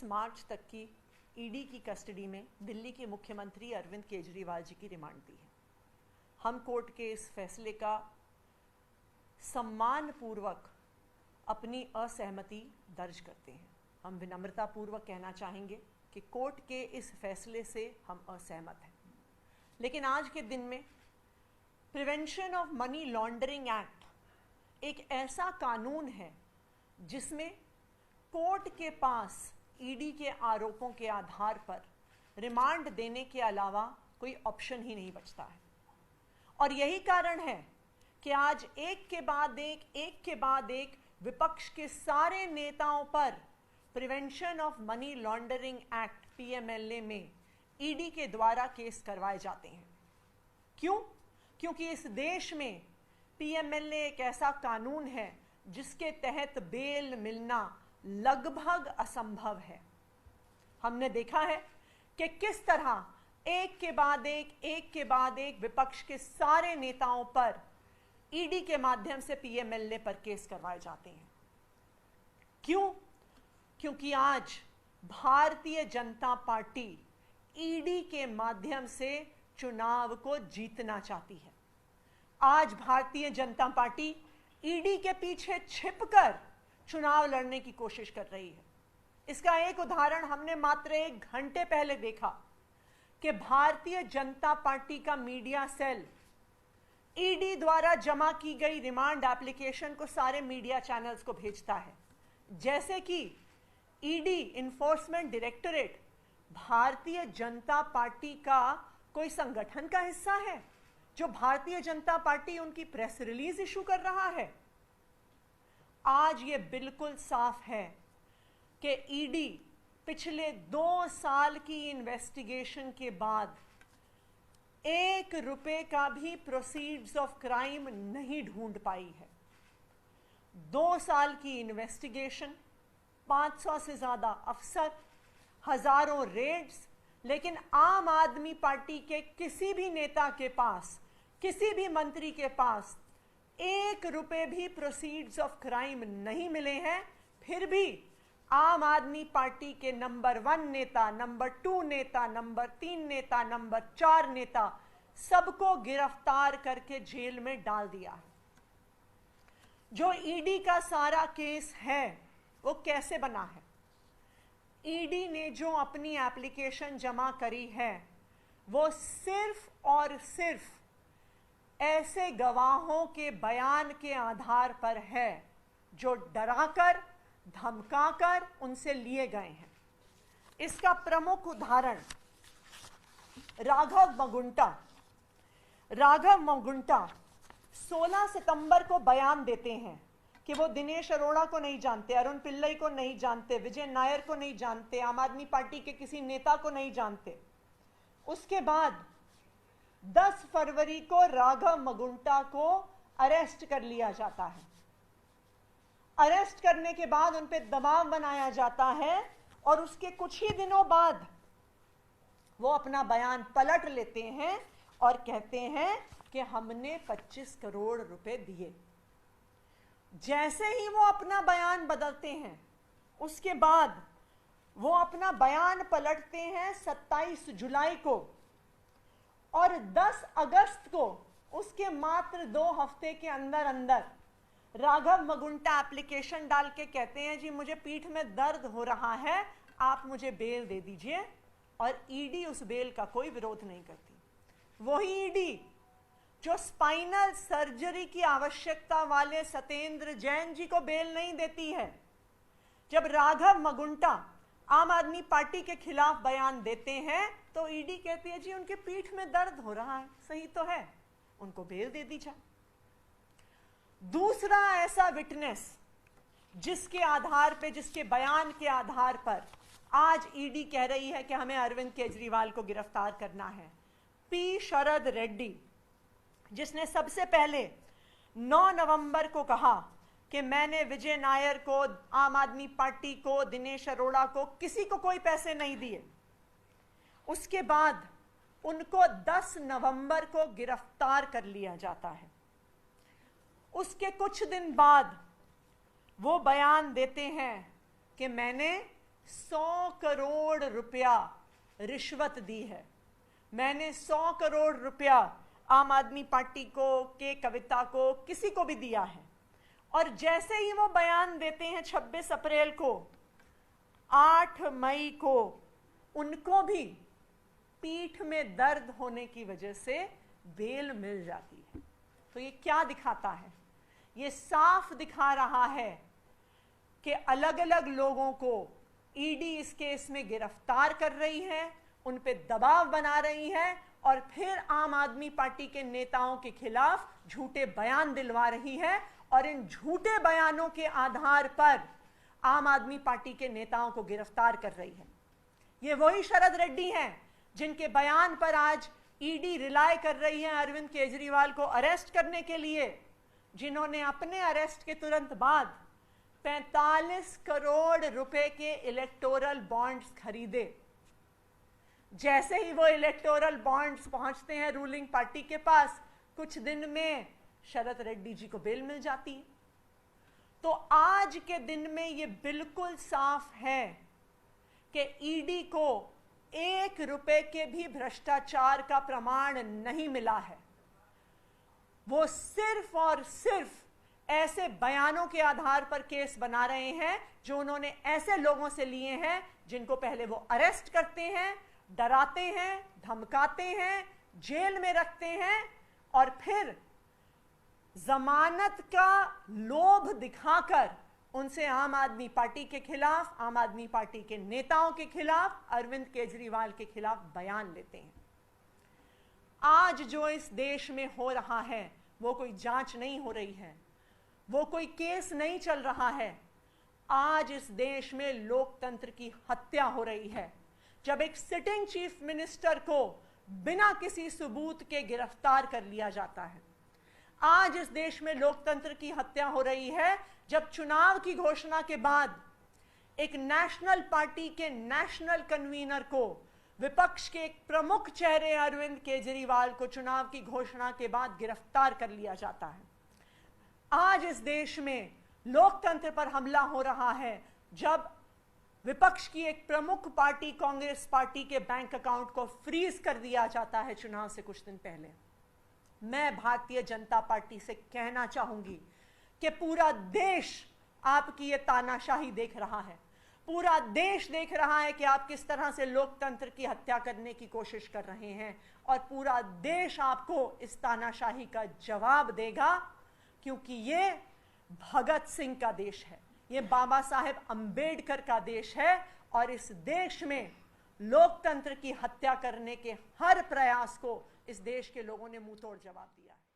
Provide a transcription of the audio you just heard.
मार्च तक की ईडी की कस्टडी में दिल्ली के मुख्यमंत्री अरविंद केजरीवाल जी की रिमांड दी है। हम कोर्ट के इस फैसले का सम्मानपूर्वक अपनी असहमति दर्ज करते हैं। हम विनम्रतापूर्वक कहना चाहेंगे कि कोर्ट के इस फैसले से हम असहमत हैं। लेकिन आज के दिन में prevention of money laundering act एक ऐसा कानून है जिसमें कोर्ट के पास ईडी के आरोपों के आधार पर रिमांड देने के अलावा कोई ऑप्शन ही नहीं बचता है। और यही कारण है कि आज एक के बाद एक विपक्ष के सारे नेताओं पर prevention of money laundering act PMLA में ईडी के द्वारा केस करवाए जाते हैं। क्यों? क्योंकि इस देश में पीएमएलए एक ऐसा कानून है जिसके तहत बेल मिलना लगभग असंभव है। हमने देखा है कि किस तरह एक के बाद एक विपक्ष के सारे नेताओं पर ईडी के माध्यम से पीएमएलए पर केस करवाए जाते हैं। क्यों? क्योंकि आज भारतीय जनता पार्टी ईडी के माध्यम से चुनाव को जीतना चाहती है। आज भारतीय जनता पार्टी ईडी के पीछे छिपकर चुनाव लड़ने की कोशिश कर रही है। इसका एक उदाहरण हमने मात्र 1 घंटे पहले देखा कि भारतीय जनता पार्टी का मीडिया सेल ईडी द्वारा जमा की गई रिमांड एप्लीकेशन को सारे मीडिया चैनल्स को भेजता है। जैसे कि ED enforcement directorate Bharatiya Janata party का कोई संगठन का हिस्सा है जो भारतीय जनता पार्टी उनकी प्रेस रिलीज इशू कर रहा है। आज ये बिल्कुल साफ है कि ईडी पिछले 2 साल की इन्वेस्टिगेशन के बाद 1 रुपए का भी प्रोसीड्स ऑफ क्राइम नहीं ढूंढ पाई है। 2 साल की इन्वेस्टिगेशन, 500 से ज्यादा अफसर, हजारों रेड्स, लेकिन आम आदमी पार्टी के किसी भी नेता के पास, किसी भी मंत्री के पास 1 रुपए भी प्रोसीड्स ऑफ क्राइम नहीं मिले हैं। फिर भी आम आदमी पार्टी के नंबर 1 नेता, नंबर 2 नेता, नंबर 3 नेता, नंबर 4 नेता सबको गिरफ्तार करके जेल में डाल दिया है। जो ईडी का सारा केस है वो कैसे बना है? ईडी ने जो अपनी एप्लीकेशन जमा करी है वो सिर्फ और सिर्फ ऐसे गवाहों के बयान के आधार पर है जो डराकर, धमकाकर उनसे लिए गए हैं। इसका प्रमुख उदाहरण राघव मगुंटा 16 सितंबर को बयान देते हैं कि वो दिनेश अरोड़ा को नहीं जानते, अरुण पिल्लई को नहीं जानते, विजय नायर को नहीं जानते, आम आदमी पार्टी के किसी नेता को नहीं जानते। उसके बाद 10 फरवरी को राघव मगुंटा को अरेस्ट कर लिया जाता है। अरेस्ट करने के बाद उन पे दबाव बनाया जाता है और उसके कुछ ही दिनों बाद वो अपना बयान पलट लेते हैं और कहते हैं कि हमने 25 करोड़ रुपए दिए। जैसे ही वो अपना बयान बदलते हैं उसके बाद वो अपना बयान पलटते हैं 27 जुलाई को, और 10 अगस्त को उसके मात्र 2 हफ्ते के अंदर अंदर राघव मगुंटा एप्लीकेशन डाल के कहते हैं जी मुझे पीठ में दर्द हो रहा है, आप मुझे बेल दे दीजिए। और ईडी उस बेल का कोई विरोध नहीं करती। वही ईडी जो स्पाइनल सर्जरी की आवश्यकता वाले सत्येंद्र जैन जी को बेल नहीं देती है। जब राघव मगुंटा आम आदमी पार्टी के खिलाफ बयान देते हैं तो ईडी कहती है जी उनके पीठ में दर्द हो रहा है, सही तो है, उनको बेल दे दी जाए। दूसरा ऐसा विटनेस जिसके आधार पे, जिसके बयान के आधार पर आज ईडी कह रही है कि हमें अरविंद केजरीवाल को गिरफ्तार करना है, पी शरद रेड्डी, जिसने सबसे पहले 9 नवंबर को कहा कि मैंने विजय नायर को, आम आदमी पार्टी को, दिनेश अरोड़ा को, किसी को कोई पैसे नहीं दिए। उसके बाद उनको 10 नवंबर को गिरफ्तार कर लिया जाता है। उसके कुछ दिन बाद वो बयान देते हैं कि मैंने 100 करोड़ रुपया रिश्वत दी है। मैंने 100 करोड़ रुपया आम आदमी पार्टी को, के कविता को, किसी को भी दिया है। और जैसे ही वो बयान देते हैं 26 अप्रैल को, 8 मई को उनको भी पीठ में दर्द होने की वजह से बेल मिल जाती है। तो ये क्या दिखाता है? ये साफ दिखा रहा है कि अलग अलग लोगों को ईडी इस केस में गिरफ्तार कर रही है, उन पे दबाव बना रही है और फिर आम आदमी पार्टी के नेताओं के खिलाफ झूठे बयान दिलवा रही है। और इन झूठे बयानों के आधार पर आम आदमी पार्टी के नेताओं को गिरफ्तार कर रही है। ये वही शरद रेड्डी हैं जिनके बयान पर आज ईडी रिलाय कर रही है अरविंद केजरीवाल को अरेस्ट करने के लिए, जिन्होंने अपने अरेस्ट के तुरंत बाद 45 करोड़ रुपए के इलेक्टोरल बॉन्ड्स खरीदे। जैसे ही वो इलेक्टोरल बॉन्ड्स पहुंचते हैं रूलिंग पार्टी के पास, कुछ दिन में शरद रेड्डी जी को बेल मिल जाती है। तो आज के दिन में ये बिल्कुल साफ है कि ईडी को 1 रुपए के भी भ्रष्टाचार का प्रमाण नहीं मिला है। वो सिर्फ और सिर्फ ऐसे बयानों के आधार पर केस बना रहे हैं जो उन्होंने ऐसे लोगों से लिए हैं जिनको पहले वो अरेस्ट करते हैं, डराते हैं, धमकाते हैं, जेल में रखते हैं और फिर जमानत का लोभ दिखाकर उनसे आम आदमी पार्टी के खिलाफ, आम आदमी पार्टी के नेताओं के खिलाफ, अरविंद केजरीवाल के खिलाफ बयान लेते हैं। आज जो इस देश में हो रहा है वो कोई जांच नहीं हो रही है, वो कोई केस नहीं चल रहा है। आज इस देश में लोकतंत्र की हत्या हो रही है, जब एक सिटिंग चीफ मिनिस्टर को बिना किसी सबूत के गिरफ्तार कर लिया जाता है। आज इस देश में लोकतंत्र की हत्या हो रही है जब चुनाव की घोषणा के बाद एक नेशनल पार्टी के नेशनल कन्वीनर को, विपक्ष के एक प्रमुख चेहरे अरविंद केजरीवाल को चुनाव की घोषणा के बाद गिरफ्तार कर लिया जाता है। आज इस देश में लोकतंत्र पर हमला हो रहा है जब विपक्ष की एक प्रमुख पार्टी कांग्रेस पार्टी के बैंक अकाउंट को फ्रीज कर दिया जाता है चुनाव से कुछ दिन पहले। मैं भारतीय जनता पार्टी से कहना चाहूंगी कि पूरा देश आपकी ये तानाशाही देख रहा है, पूरा देश देख रहा है कि आप किस तरह से लोकतंत्र की हत्या करने की कोशिश कर रहे हैं और पूरा देश आपको इस तानाशाही का जवाब देगा, क्योंकि ये भगत सिंह का देश है, ये बाबा साहेब अंबेडकर का देश है और इस देश में लोकतंत्र की हत्या करने के हर प्रयास को इस देश के लोगों ने मुंह तोड़ जवाब दिया है।